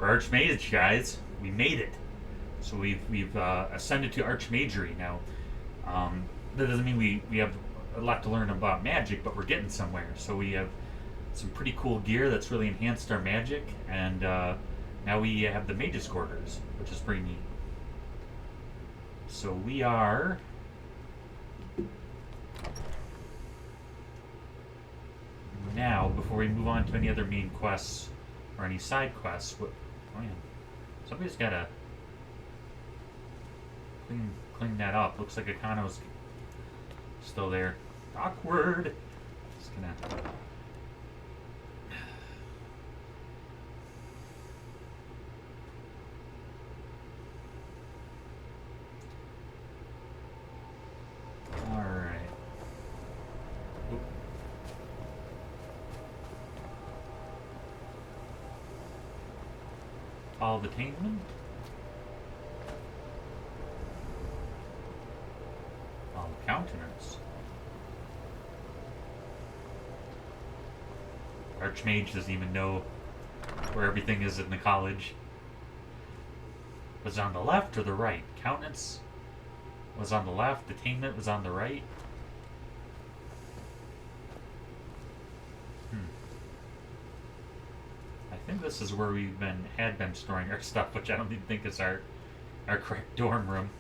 We're Archmage, guys. We made it. So we've ascended to Archmagery now. That doesn't mean we have a lot to learn about magic, but we're getting somewhere. So we have some pretty cool gear that's really enhanced our magic, and now we have the Mage's Quarters, which is pretty neat. So we are. Now, before we move on to any other main quests or any side quests, oh man, somebody's gotta clean that up. Looks like Akano's still there. Awkward. Just gonna. All right. Oop. All the attainment. All the countenance. Archmage doesn't even know where everything is in the college. Was it on the left or the right? Countenance was on the left. Attainment was on the right. I think this is where we had been storing our stuff, which I don't even think is our correct dorm room.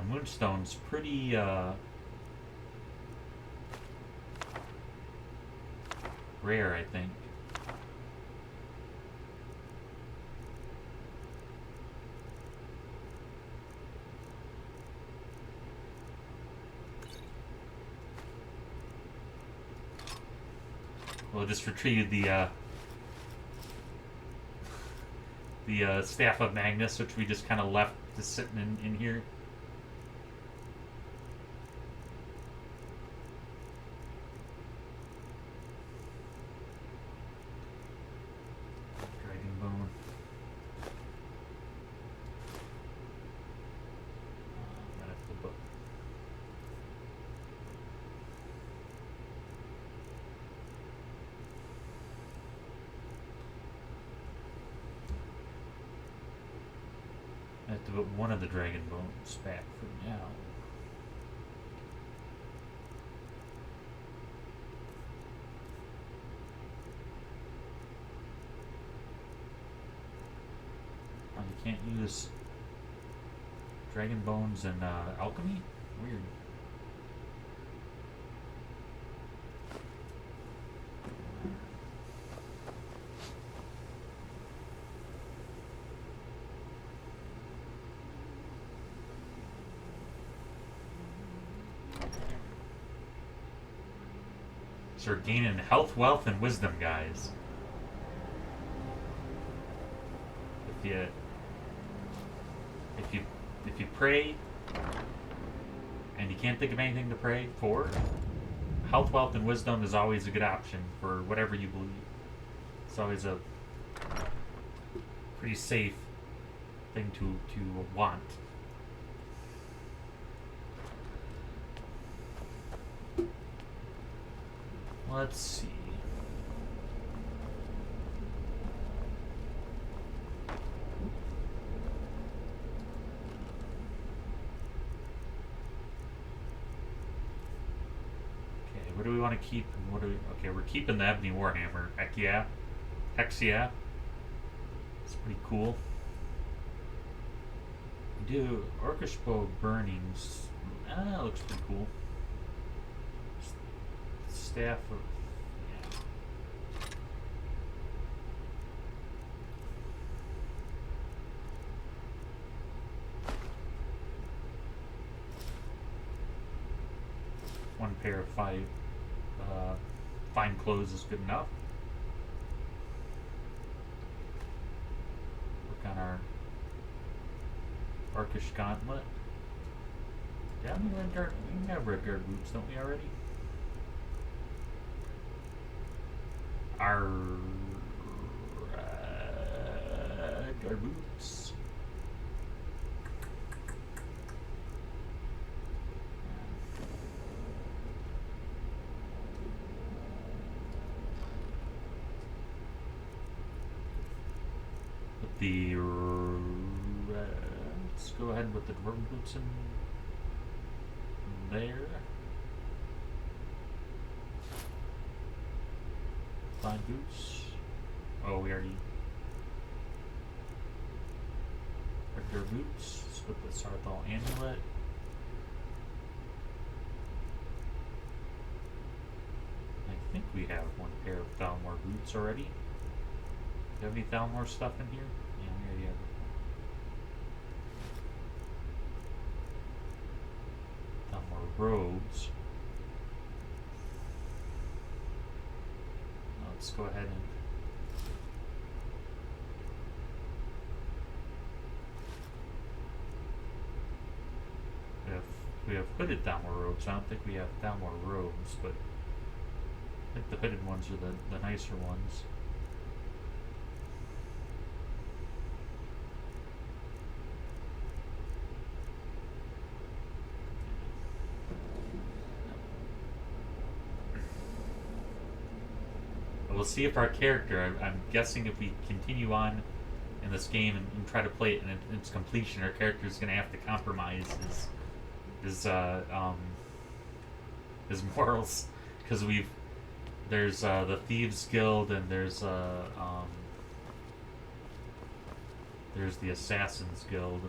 Moonstone's pretty rare, I think. We'll just retrieve the Staff of Magnus, which we just kind of left just sitting in here. I have to put one of the dragon bones back for now. Oh, you can't use dragon bones in alchemy? Weird. So we're gaining health, wealth, and wisdom, guys. If you pray and you can't think of anything to pray for, health, wealth, and wisdom is always a good option for whatever you believe. It's always a pretty safe thing to want. Let's see. Okay, what do we want to keep? Okay, we're keeping the Ebony Warhammer. Heck yeah. Hex yeah. It's pretty cool. We do Orcish Bow Burnings. That looks pretty cool. Staff of one pair of fine clothes is good enough. Work on our Arkish gauntlet. Yeah, we have red guard boots, don't we already? Our guard boots. With the let's go ahead with the dwarven boots in there. Fine boots. Oh, we already. Regular boots. Let's put the Sarthal amulet. I think we have one pair of Thalmor boots already. Do you have any Thalmor stuff in here? Yeah, we already have. Thalmor robes. Let's go ahead and we have hooded Thalmor robes. I don't think we have Thalmor robes, but I think the hooded ones are the nicer ones. We'll see if our character, I'm guessing if we continue on in this game and try to play it in its completion, our character is going to have to compromise his morals, because there's the Thieves Guild and there's the Assassins Guild.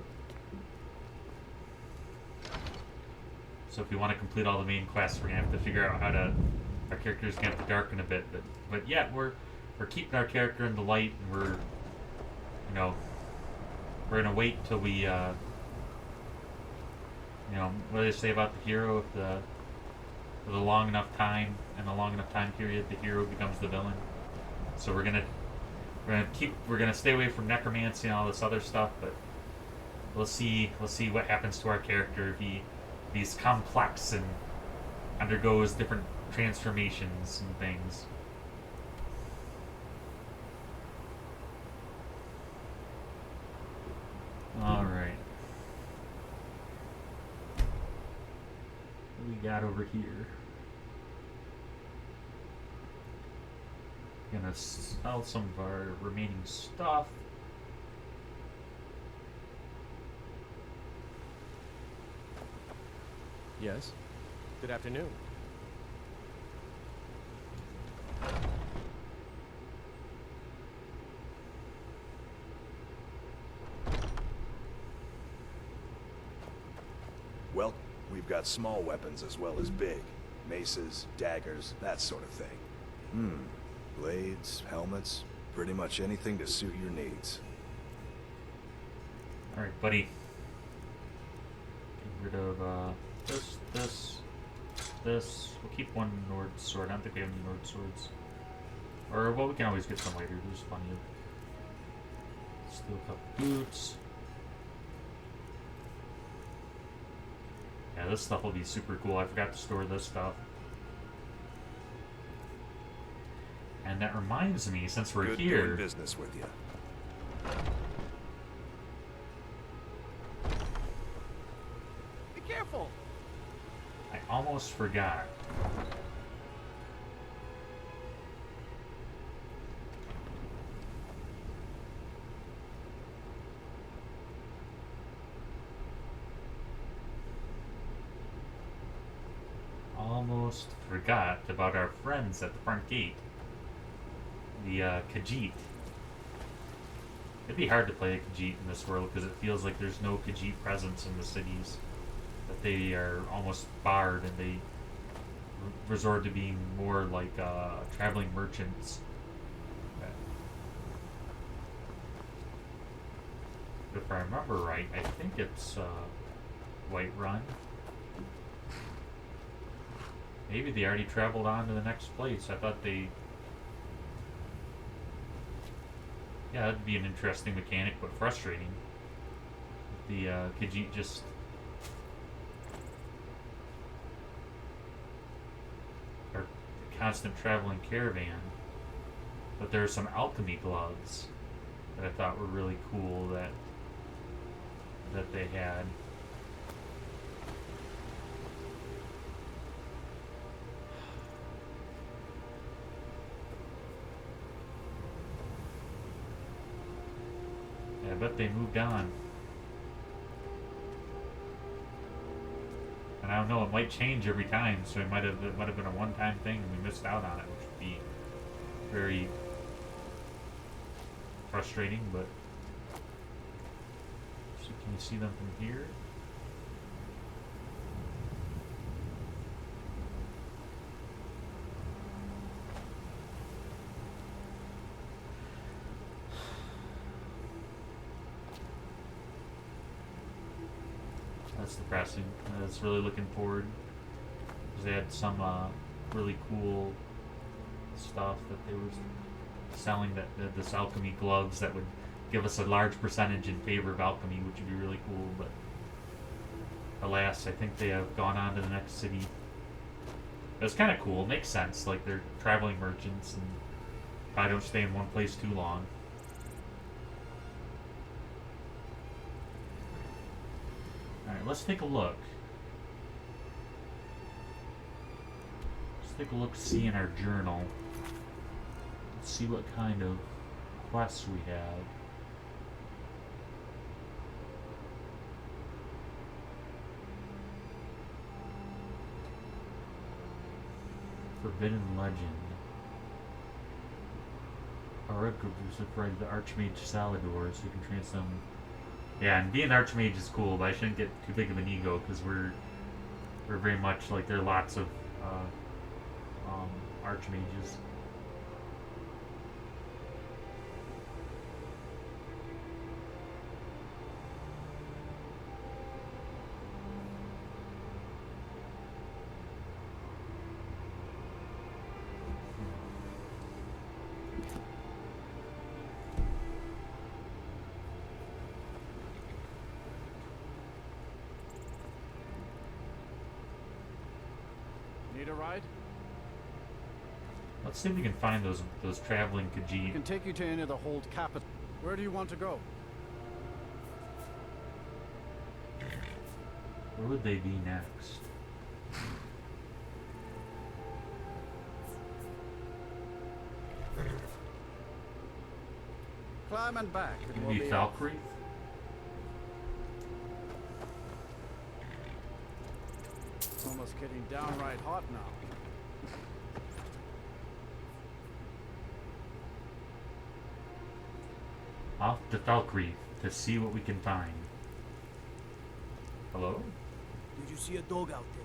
So if we want to complete all the main quests, we're going to have to figure out how to. Our character's gonna have to darken a bit, but yeah, we're keeping our character in the light, and we're gonna wait till we what do they say about the hero? If the long enough time and a long enough time period, the hero becomes the villain. So we're gonna stay away from necromancy and all this other stuff, but we'll see what happens to our character if he's complex and undergoes different transformations and things. Alright. What do we got over here? Gonna sell some of our remaining stuff. Yes. Good afternoon. Well, we've got small weapons as well as big. Maces, daggers, that sort of thing. Blades, helmets, pretty much anything to suit your needs. Alright, buddy. Get rid of this. We'll keep one Nord sword. I don't think we have any Nord swords. Or, well, we can always get some later. There's plenty of steel cup boots. Yeah, this stuff will be super cool. I forgot to store this stuff. And that reminds me, since we're Good here... doing business with you. Be careful! I almost forgot. Almost forgot about our friends at the front gate. The Khajiit. It'd be hard to play a Khajiit in this world because it feels like there's no Khajiit presence in the cities. That they are almost barred and they resort to being more like traveling merchants. If I remember right, I think it's Whiterun. Maybe they already traveled on to the next place. I thought they... Yeah, that'd be an interesting mechanic, but frustrating. The Khajiit just... are a constant traveling caravan. But there are some alchemy gloves that I thought were really cool that they had. Yeah, I bet they moved on. And I don't know, it might change every time, so it might have been a one-time thing and we missed out on it, which would be very frustrating, but so can you see them from here? That's depressing. I was really looking forward because they had some really cool stuff that they were selling, that this alchemy gloves that would give us a large percentage in favor of alchemy, which would be really cool, but alas, I think they have gone on to the next city. It was kind of cool. It makes sense. Like, they're traveling merchants and probably don't stay in one place too long. Alright, let's take a look. Let's take a look, see in our journal. Let's see what kind of quests we have. Forbidden Legend. Alright, right, the Archmage Salador, so you can transform. Yeah, and being Archmage is cool, but I shouldn't get too big of an ego because we're very much like, there are lots of Archmages. Need a ride? Let's see if we can find those traveling I Khajiit. can take you to any of the hold capital. Where do you want to go? Where would they be next? Climb and back. It will Maybe be Falkreath? It's almost getting downright hot now. Off to Falkreath to see what we can find. Hello? Did you see a dog out there?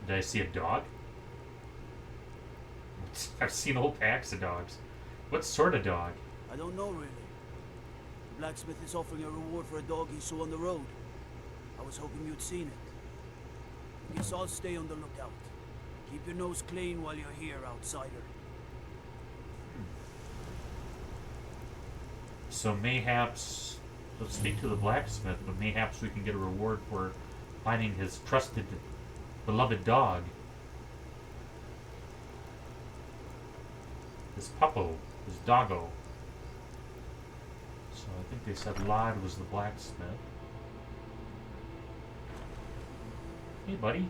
Did I see a dog? I've seen whole packs of dogs. What sort of dog? I don't know really. The blacksmith is offering a reward for a dog he saw on the road. I was hoping you'd seen it. Guess I'll stay on the lookout. Keep your nose clean while you're here, outsider. So mayhaps, let's speak to the blacksmith, but mayhaps we can get a reward for finding his trusted, beloved dog. His puppo, his doggo. So I think they said Lod was the blacksmith. Hey, buddy.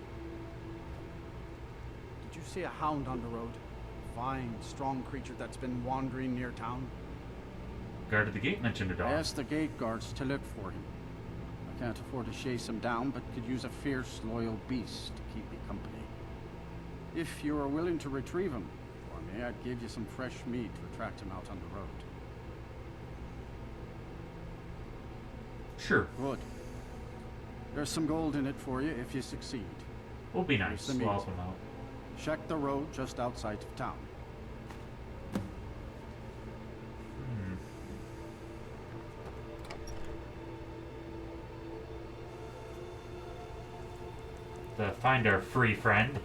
Did you see a hound on the road? Fine, strong creature that's been wandering near town. Guard at the gate mentioned a I dog. asked the gate guards to look for him. I can't afford to chase him down, but could use a fierce, loyal beast to keep me company. If you are willing to retrieve him for me, I'd give you some fresh meat to attract him out on the road. Sure. Good. There's some gold in it for you if you succeed. We'll be nice. the We'll meat. help him out. Check the road just outside of town. Hmm. To find our free friend.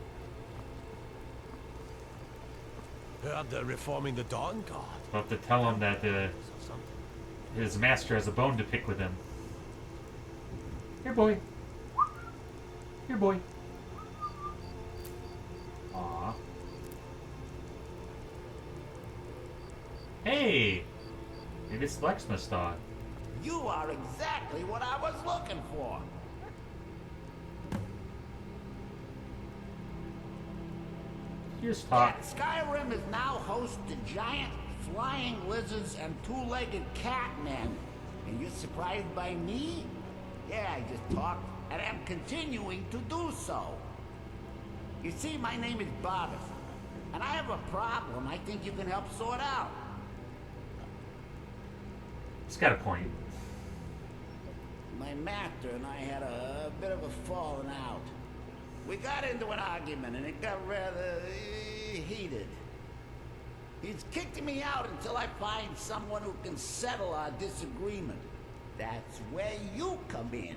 Heard they're reforming the Dawn Guard. We'll have to tell him that his master has a bone to pick with him. Here, boy. Here, boy. Aw. Hey! Maybe it's the blacksmith's dog. You are exactly what I was looking for. Here's talk. Skyrim is now host to giant flying lizards and two-legged catmen. And you're surprised by me? Yeah, I just talked, and I'm continuing to do so. You see, my name is Barbas, and I have a problem I think you can help sort out. He's got a point. My master and I had a bit of a falling out. We got into an argument and it got rather heated. He's kicked me out until I find someone who can settle our disagreement. That's where you come in.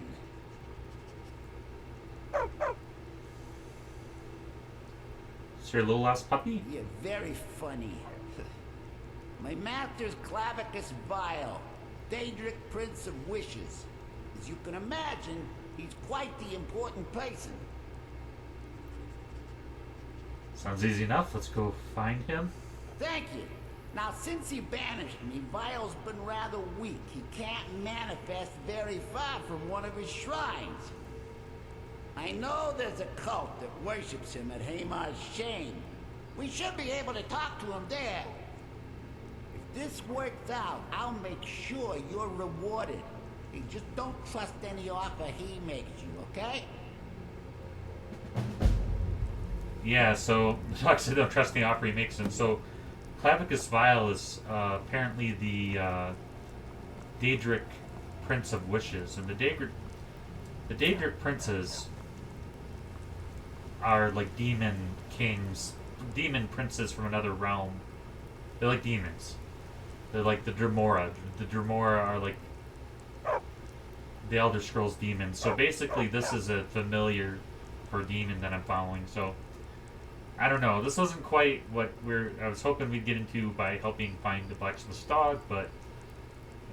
Is your little lost puppy? You're very funny. My master's Clavicus Vile, Daedric Prince of Wishes. As you can imagine, he's quite the important person. Sounds easy enough. Let's go find him. Thank you. Now, since he banished me, Vile's been rather weak. He can't manifest very far from one of his shrines. I know there's a cult that worships him at Hamar's Shane. We should be able to talk to him there. If this works out, I'll make sure you're rewarded. You just don't trust any offer he makes you, okay? Yeah, so the dog said don't trust the offer he makes him. So Clavicus Vile is apparently the Daedric Prince of Wishes, and the Daedric princes are like demon kings, demon princes from another realm. They're like demons. They're like the Dremora. The Dremora are like the Elder Scrolls demons. So basically, this is a familiar for demon that I'm following. So I don't know. This wasn't quite what I was hoping we'd get into by helping find the blacksmith's dog, but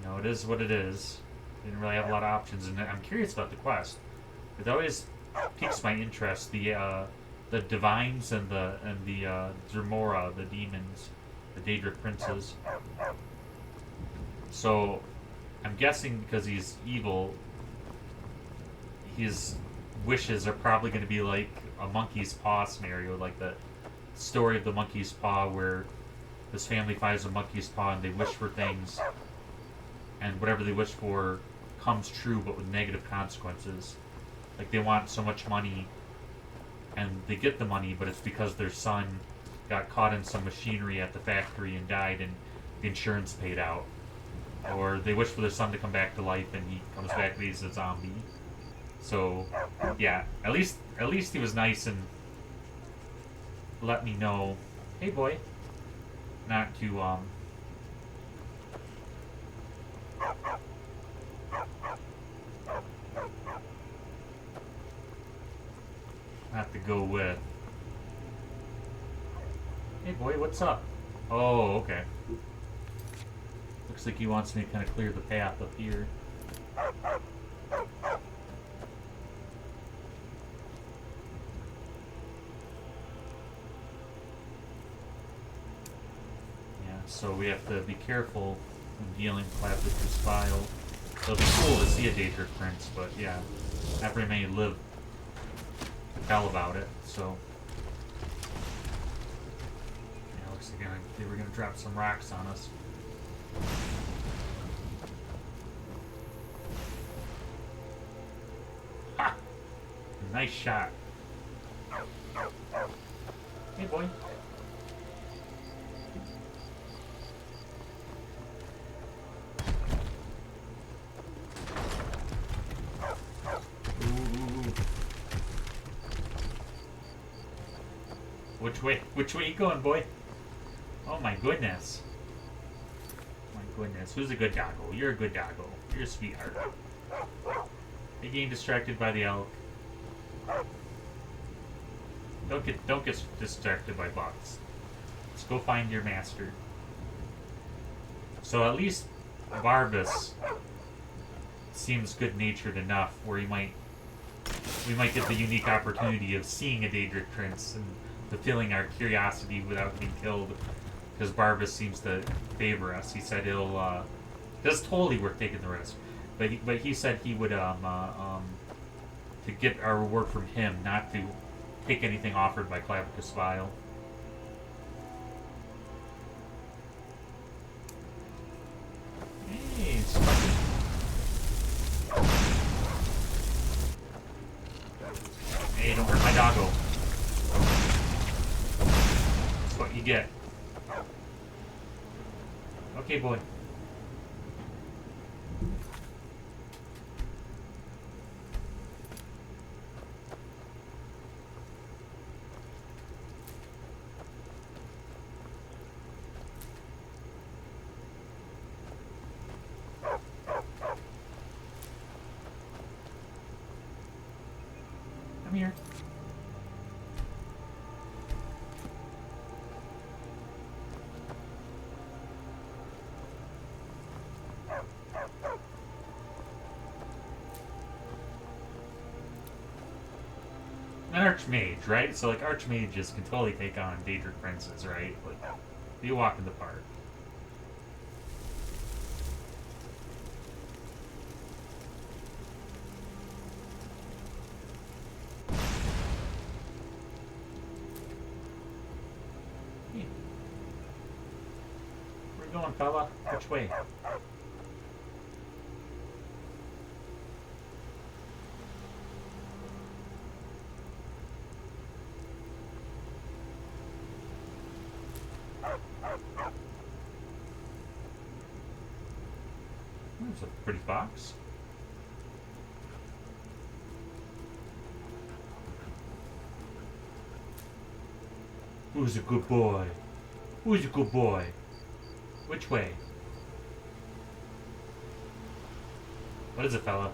you know, it is what it is. Didn't really have a lot of options, and I'm curious about the quest. It always piques my interest. The divines and the Dremora, the demons, the Daedric princes. So I'm guessing because he's evil, his wishes are probably going to be like a monkey's paw scenario, like the story of the monkey's paw, where this family finds a monkey's paw and they wish for things, and whatever they wish for comes true, but with negative consequences. Like they want so much money, and they get the money, but it's because their son got caught in some machinery at the factory and died, and the insurance paid out. Or they wish for their son to come back to life, and he comes back and he's a zombie. So, yeah, at least he was nice and let me know, hey boy, not to go with, hey boy, what's up? Oh, okay. Looks like he wants me to kind of clear the path up here. So we have to be careful when dealing with Clavicus Vile. It'll be cool to see a Daedric Prince, but yeah, not very many live to tell about it, so. Yeah, looks like they were going to drop some rocks on us. Ha! Nice shot. Hey boy. Which way you going, boy? Oh my goodness. My goodness. Who's a good doggo? You're a good doggo. You're a sweetheart. You're getting distracted by the elk. Don't get distracted by bots. Let's go find your master. So at least Barbas seems good-natured enough where we might get the unique opportunity of seeing a Daedric prince and fulfilling our curiosity without being killed, because Barbas seems to favor us. He said he'll that's totally worth taking the risk, but he said he would to get our reward from him, not to take anything offered by Clavicus Vile. Hey, Sparky. Hey, don't hurt my doggo. That's what you get. Okay, boy. Come here. An archmage, right? So like archmages can totally take on Daedric princes, right? Like you walk in the park. Hey. Where you going, fella? Which way? It's a pretty box. Who's a good boy? Who's a good boy? Which way? What is it, fella?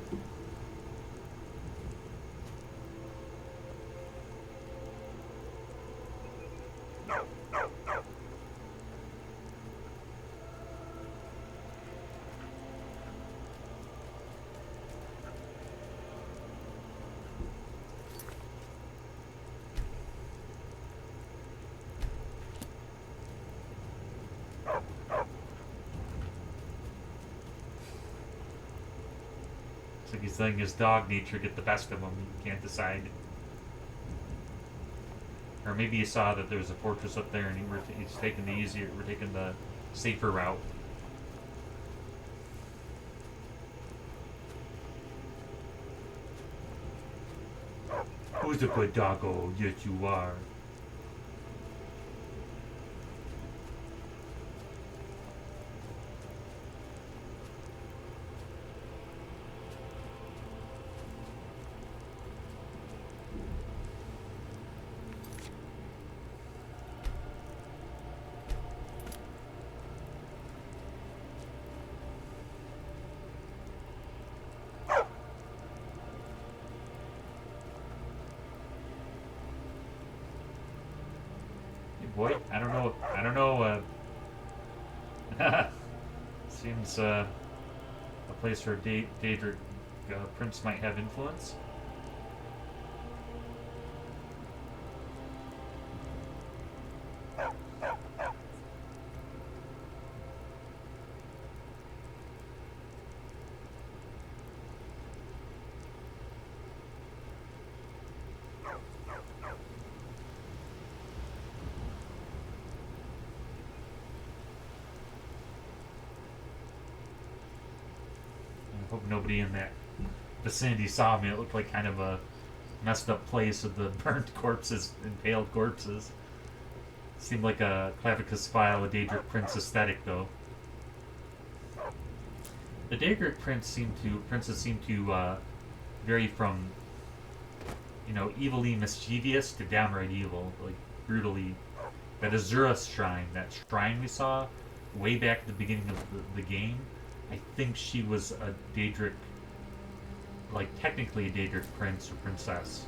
It's like he's letting his dog nature get the best of him. He can't decide. Or maybe he saw that there was a fortress up there and he's taking the easier, we're taking the safer route. Who's a good doggo? Yes, you are. Boy, I don't know. Seems a place where Daedric Prince might have influence. I hope nobody in that vicinity saw me. It looked like kind of a messed up place with the burnt corpses, impaled corpses. Seemed like a Clavicus File, a Daedric Prince aesthetic, though. The Daedric princes seem to vary from, you know, evilly mischievous to downright evil, like brutally. That Azura shrine, that shrine we saw way back at the beginning of the game, I think she was a Daedric, like technically a Daedric prince or princess.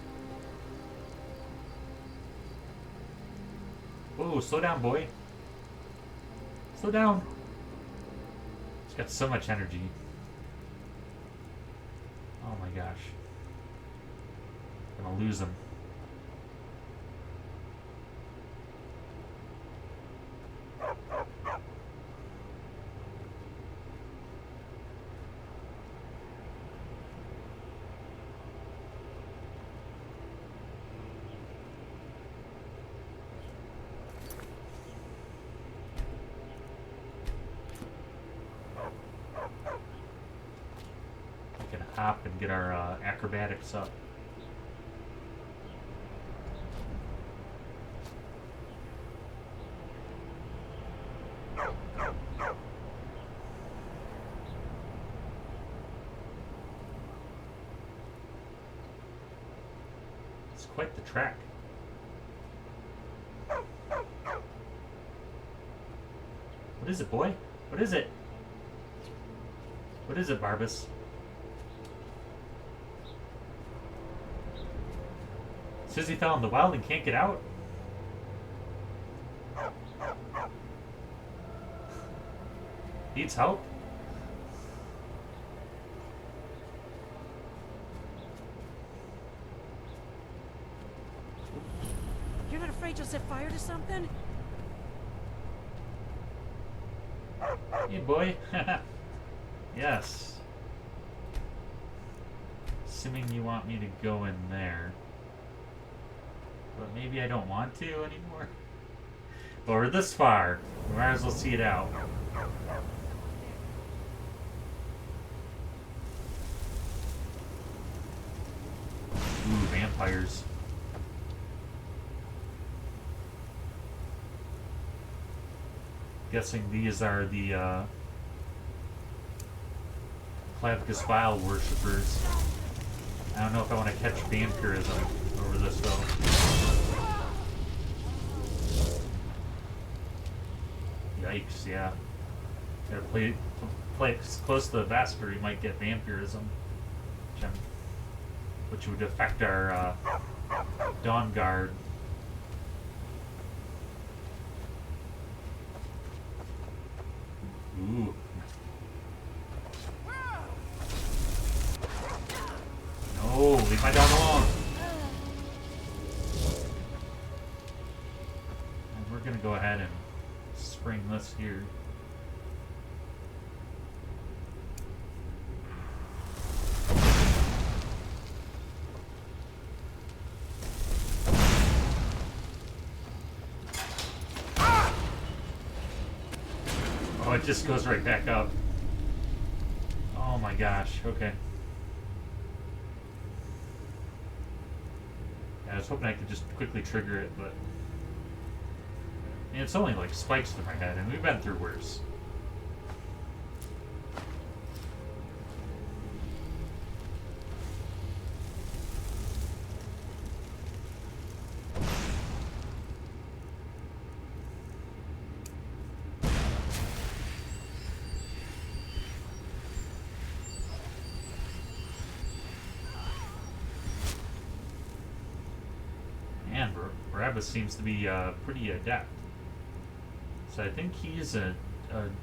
Whoa, slow down, boy. Slow down. He's got so much energy. Oh my gosh. I'm gonna lose him. We can hop and get our acrobatics up. It's quite the track. What is it, boy? What is it? What is it, Barbas? Says he fell in the wild and can't get out? Needs help? You're not afraid you'll set fire to something? Hey, boy. Yes. Assuming you want me to go in there. But maybe I don't want to anymore. But we're this far. We might as well see it out. Ooh, vampires. Guessing these are the Clavicus Vile worshippers. I don't know if I want to catch vampirism over this though. Yikes, yeah. Gotta play close to the Vesper, you might get vampirism. Which would affect our Dawn Guard. Ooh. No, leave my dog alone. And we're gonna go ahead and spring this here. Oh, it just goes right back up. Oh my gosh, okay. I was hoping I could just quickly trigger it, but it's only like spikes to my head, and we've been through worse. Man, Barabbas seems to be pretty adept. So I think he's a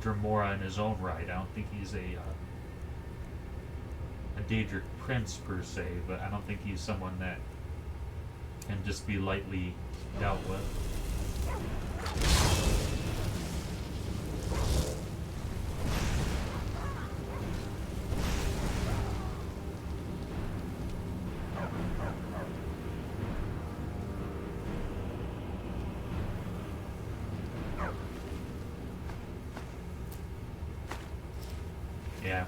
Dremora in his own right. I don't think he's a Daedric prince per se, but I don't think he's someone that can just be lightly dealt with. Yeah.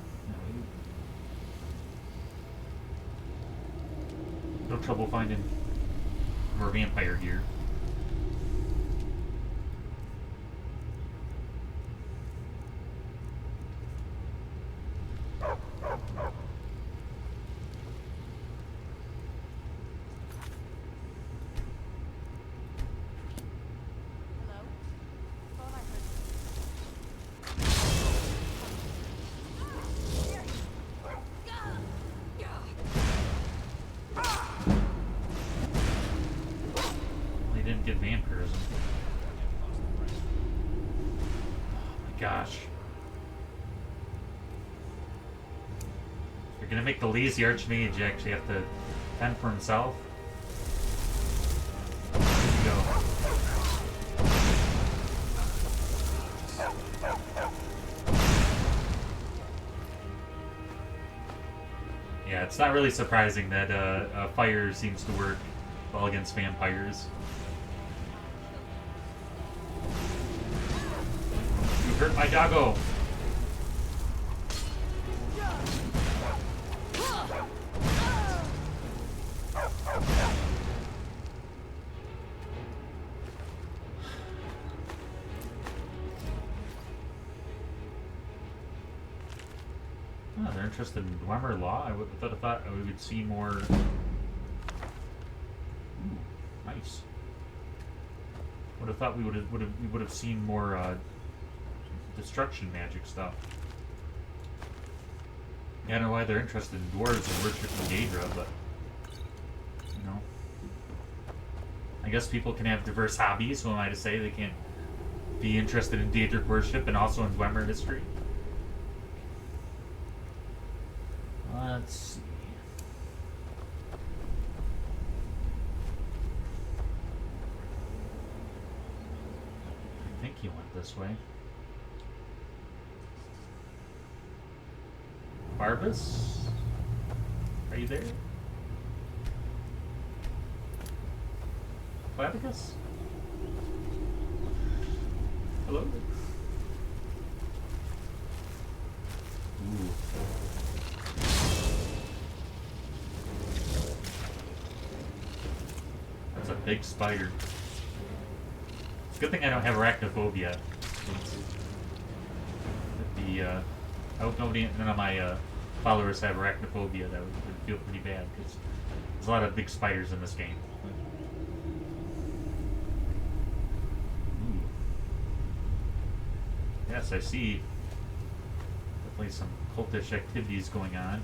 No trouble finding more vampire gear. Get vampirism. gosh. You're gonna make the lazy archmage actually have to fend for himself. There you go. Yeah, it's not really surprising that fire seems to work well against vampires. You hurt my doggo! Oh, they're interested in Dwemer law. I would have thought we would see more. Ooh, nice. Would have thought we would have seen more destruction magic stuff. Yeah, I don't know why they're interested in dwarves and worshiping Daedra, but you know, I guess people can have diverse hobbies. Who am I to say they can't be interested in Daedric worship and also in Dwemer history? Let's see. I think he went this way. Barbas? Are you there? Clavicus? Hello? Ooh. That's a big spider. It's a good thing I don't have arachnophobia. I hope none of my followers have arachnophobia. That would feel pretty bad because there's a lot of big spiders in this game. Ooh. Yes, I see. Definitely some cultish activities going on.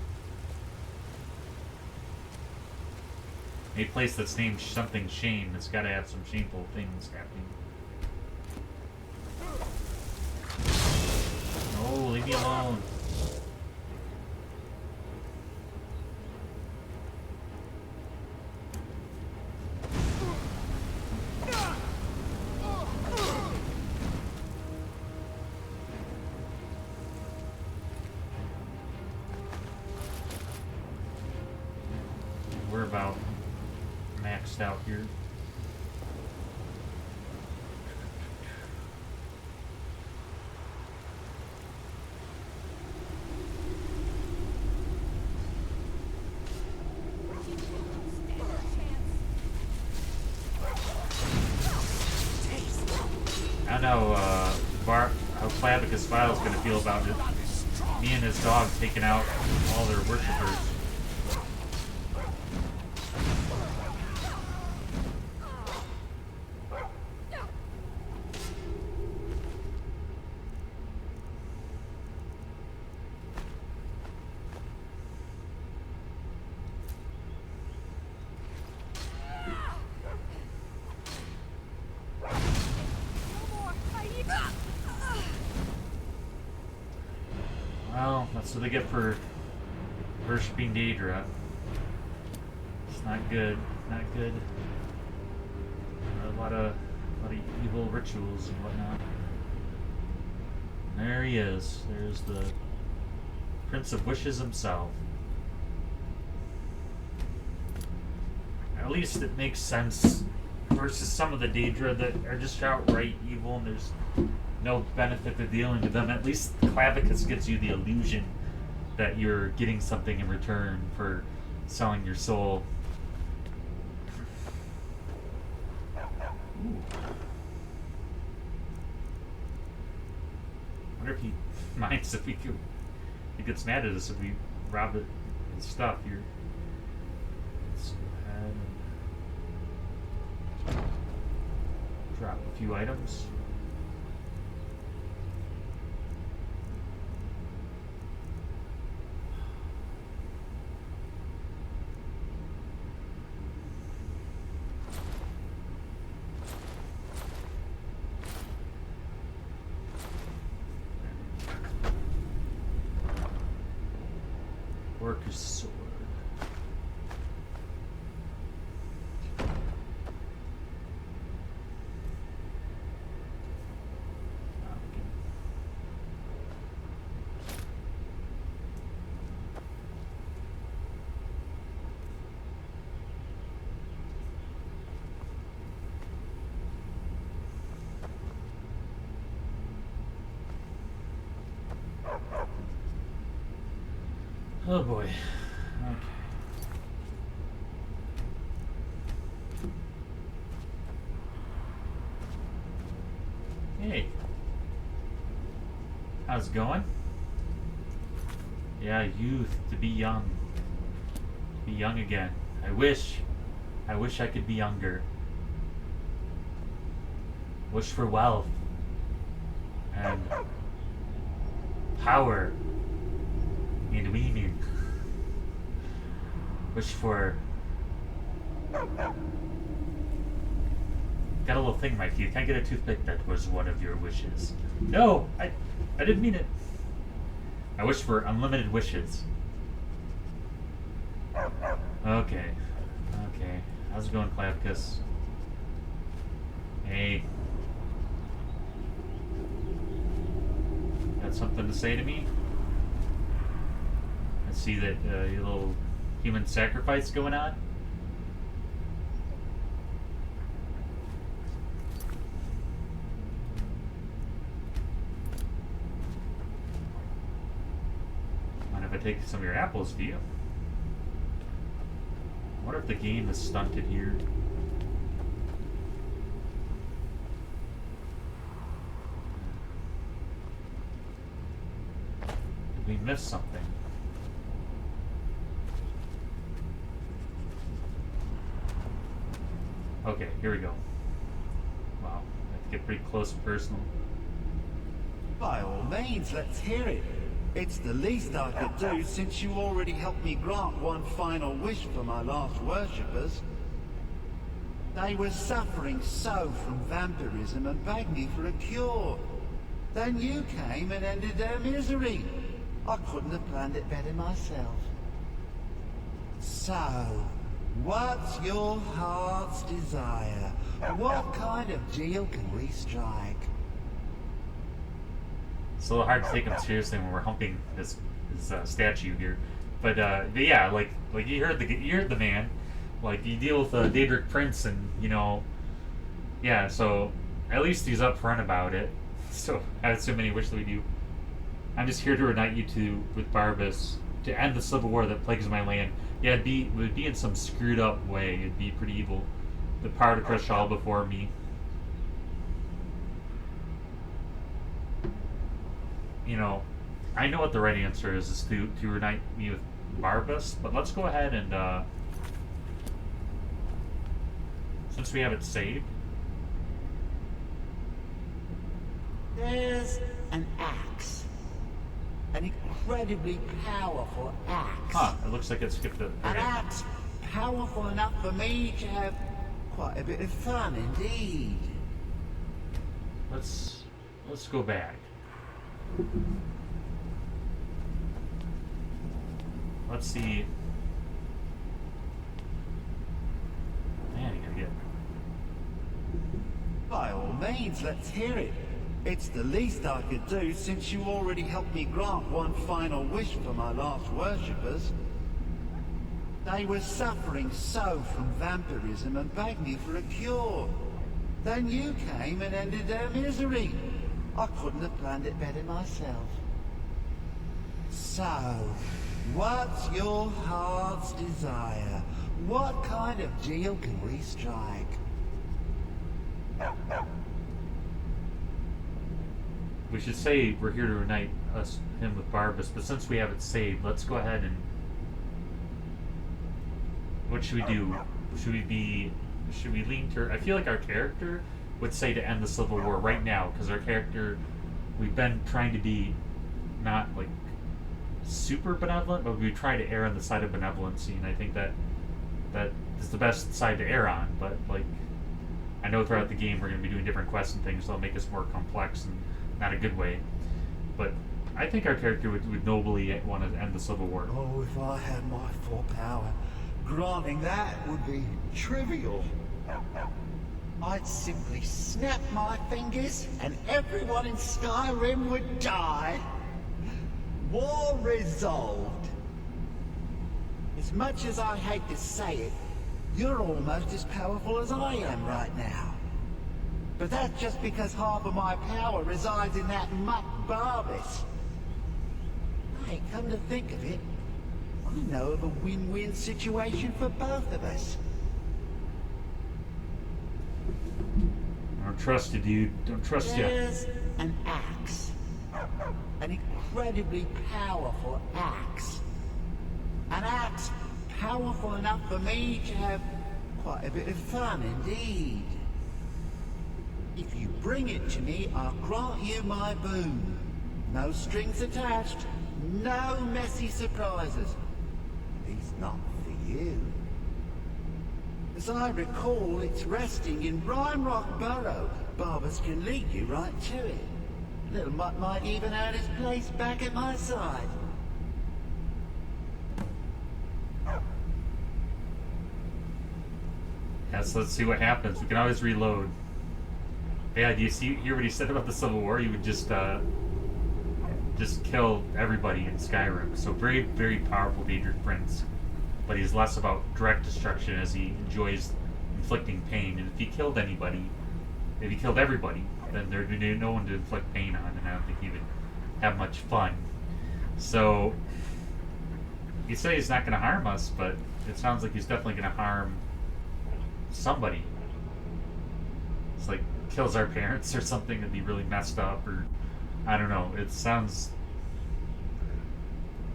A place that's named something shame, it's got to have some shameful things happening. No, leave me alone. We're about maxed out here. I know how Clavicus File's gonna feel about it. Me and his dog taking out all their worshippers. Well, that's what they get for worshipping Daedra. It's not good. Not good. A lot of evil rituals and whatnot. And there he is. There's the Prince of Wishes himself. At least it makes sense versus some of the Daedra that are just outright evil and there's no benefit to dealing with them. At least Clavicus gives you the illusion that you're getting something in return for selling your soul. Ooh. I wonder if he minds if he gets mad at us if we rob it and stuff here. Let's go ahead and drop a few items. Oh boy. Okay. Hey. How's it going? Yeah, youth, to be young. To be young again. I wish I could be younger. Wish for wealth. And power. And women. Wish for... Got a little thing in my teeth. Can I get a toothpick? That was one of your wishes. No! I didn't mean it. I wish for unlimited wishes. Okay. Okay. How's it going, Clavicus? Hey. Got something to say to me? I see that your little human sacrifice going on. Mind if I take some of your apples, do you? I wonder if the game is stunted here. Did we miss something? Okay, here we go. Wow, I have to get pretty close and personal. By all means, let's hear it. It's the least I could do since you already helped me grant one final wish for my last worshippers. They were suffering so from vampirism and begged me for a cure. Then you came and ended their misery. I couldn't have planned it better myself. So, what's your heart's desire? What kind of deal can we strike? It's a little hard to take him seriously when we're humping his statue here, but yeah, like you heard the man, like you deal with a Daedric prince, and yeah. So at least he's upfront about it. So I have so many wish that we do. I'm just here to unite you with Barbas to end the civil war that plagues my land. Yeah, it would be in some screwed up way. It'd be pretty evil. The power to crush all before me. I know what the right answer is to unite me with Barbas, but let's go ahead and, since we have it saved. There's an axe. An incredibly powerful axe. Huh, it looks like it skipped An axe powerful enough for me to have quite a bit of fun indeed. Let's go back. Let's see. Man, you gotta get. By all means, let's hear it. It's the least I could do since you already helped me grant one final wish for my last worshippers. They were suffering so from vampirism and begged me for a cure. Then you came and ended their misery. I couldn't have planned it better myself. So, what's your heart's desire? What kind of deal can we strike? We should say we're here to unite him with Barbas, but since we have it saved, let's go ahead and. What should we do? Should we lean to? I feel like our character would say to end the civil war right now, because our character, we've been trying to be not like super benevolent, but we try to err on the side of benevolency, and I think that is the best side to err on. But like, I know throughout the game we're going to be doing different quests and things, so it'll make us more complex and not a good way. But I think our character would nobly want to end the civil war. Oh, if I had my full power, granting that would be trivial. I'd simply snap my fingers and everyone in Skyrim would die. War resolved. As much as I hate to say it, you're almost as powerful as I am right now. But that's just because half of my power resides in that mutt Barbas. Hey, come to think of it, I know of a win-win situation for both of us. I don't trust you, dude. Don't trust you. There's an axe. An incredibly powerful axe. An axe powerful enough for me to have quite a bit of fun indeed. If you bring it to me, I'll grant you my boon. No strings attached, no messy surprises. At least not for you. As I recall, it's resting in Rock Burrow. Barbers can lead you right to it. Little Mutt might even earn his place back at my side. Yeah, so let's see what happens. We can always reload. Yeah, do you hear what he said about the Civil War? He would just kill everybody in Skyrim. So very, very powerful Daedric prince. But he's less about direct destruction as he enjoys inflicting pain. And if he killed everybody, then there'd be no one to inflict pain on, and I don't think he would have much fun. So, he said he's not going to harm us, but it sounds like he's definitely going to harm somebody. It's like, kills our parents or something, it'd be really messed up, or I don't know, it sounds...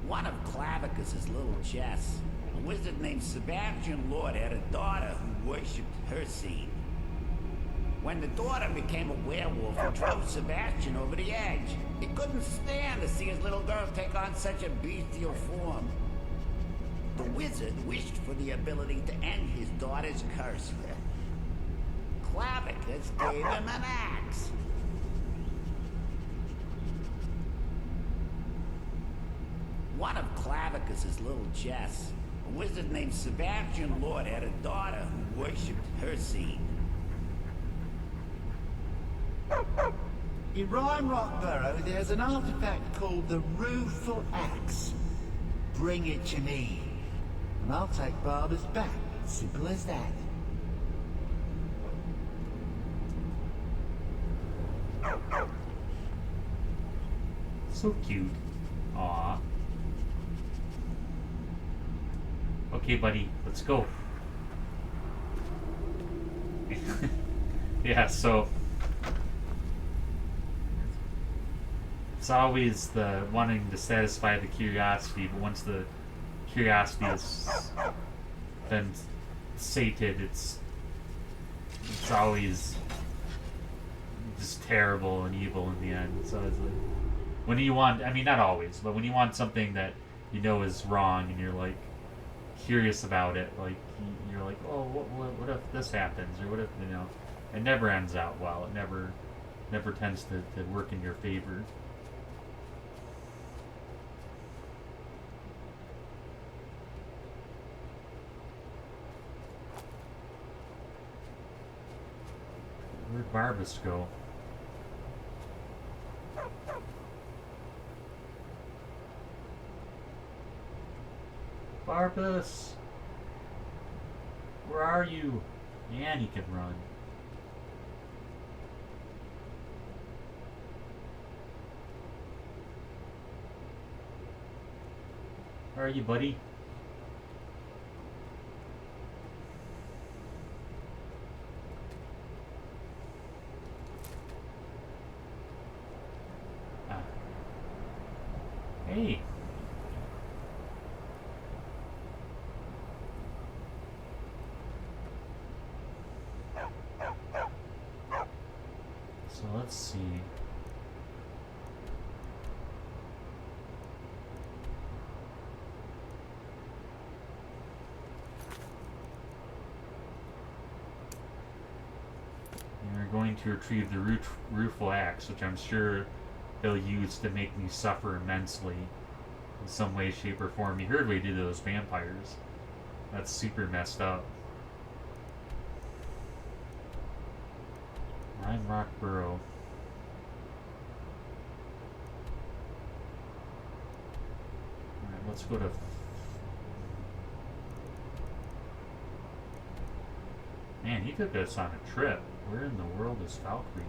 One of Clavicus's little chests, a wizard named Sebastian Lord had a daughter who worshipped her scene. When the daughter became a werewolf, it drove Sebastian over the edge. He couldn't stand to see his little girl take on such a bestial form. The wizard wished for the ability to end his daughter's curse. Clavicus gave him an axe. One of Clavicus's little chests, a wizard named Sebastian Lord had a daughter who worshipped her scene. In Rock Burrow, there's an artifact called the Rueful Axe. Bring it to me, and I'll take Barbara's back. Simple as that. So cute. Aww. Okay, buddy, let's go. Yeah, so... It's always the wanting to satisfy the curiosity, but once the curiosity has been sated, it's always just terrible and evil in the end. So it's like, when you want, I mean, not always, but when you want something that you know is wrong and you're like curious about it, like you're like, oh, what if this happens, or what if, you know, it never ends out well. It never tends to work in your favor. Where'd Barbas go? Barbas! Where are you? Man, he can run. Where are you, buddy? Hey. So let's see. We're going to retrieve the rueful axe, which I'm sure they'll use to make me suffer immensely in some way, shape, or form. You heard what he did to those vampires. That's super messed up. Rock Burrow. Alright, let's go to... Man, he took us on a trip. Where in the world is Valkyrie?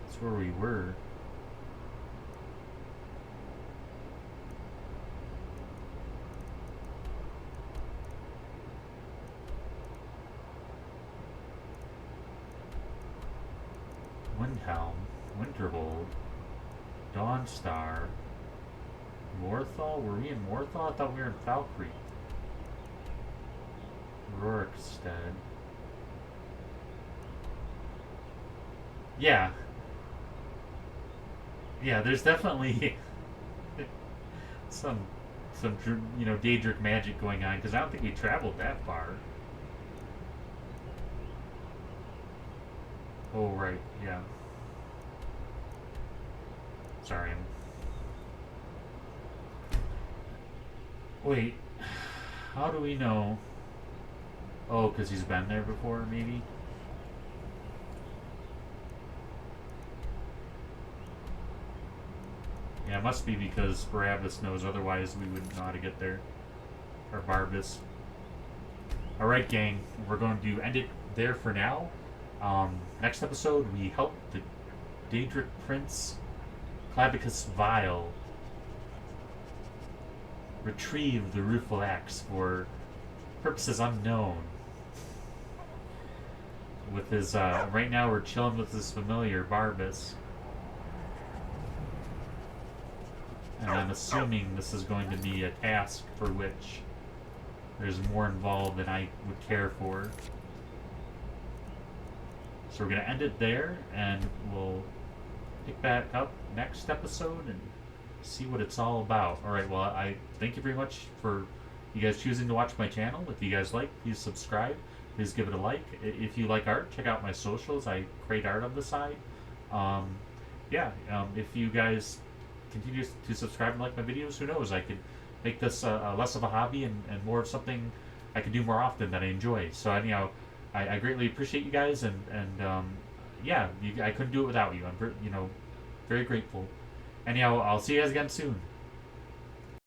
That's where we were. Windhelm, Winterhold, Dawnstar, Morthal. Were we in Morthal? I thought we were in Falkreath. Rorikstead. Yeah. Yeah, there's definitely some Daedric magic going on, because I don't think we traveled that far. Oh, right, yeah. Sorry. Wait, how do we know? Oh, because he's been there before, maybe? Yeah, it must be because Barabbas knows, otherwise we wouldn't know how to get there. Or Barbas. Alright, gang, we're going to end it there for now. Next episode, we help the Daedric Prince, Clavicus Vile, retrieve the Rueful Axe for purposes unknown. With his, right now we're chilling with his familiar, Barbas. And I'm assuming this is going to be a task for which there's more involved than I would care for. So we're going to end it there, and we'll pick back up next episode and see what it's all about. Alright, well, I thank you very much for you guys choosing to watch my channel. If you guys like, please subscribe. Please give it a like. If you like art, check out my socials. I create art on the side. If you guys continue to subscribe and like my videos, who knows, I could make this less of a hobby and more of something I could do more often that I enjoy. So anyhow, I greatly appreciate you guys, and I couldn't do it without you. I'm very grateful. Anyhow, I'll see you guys again soon.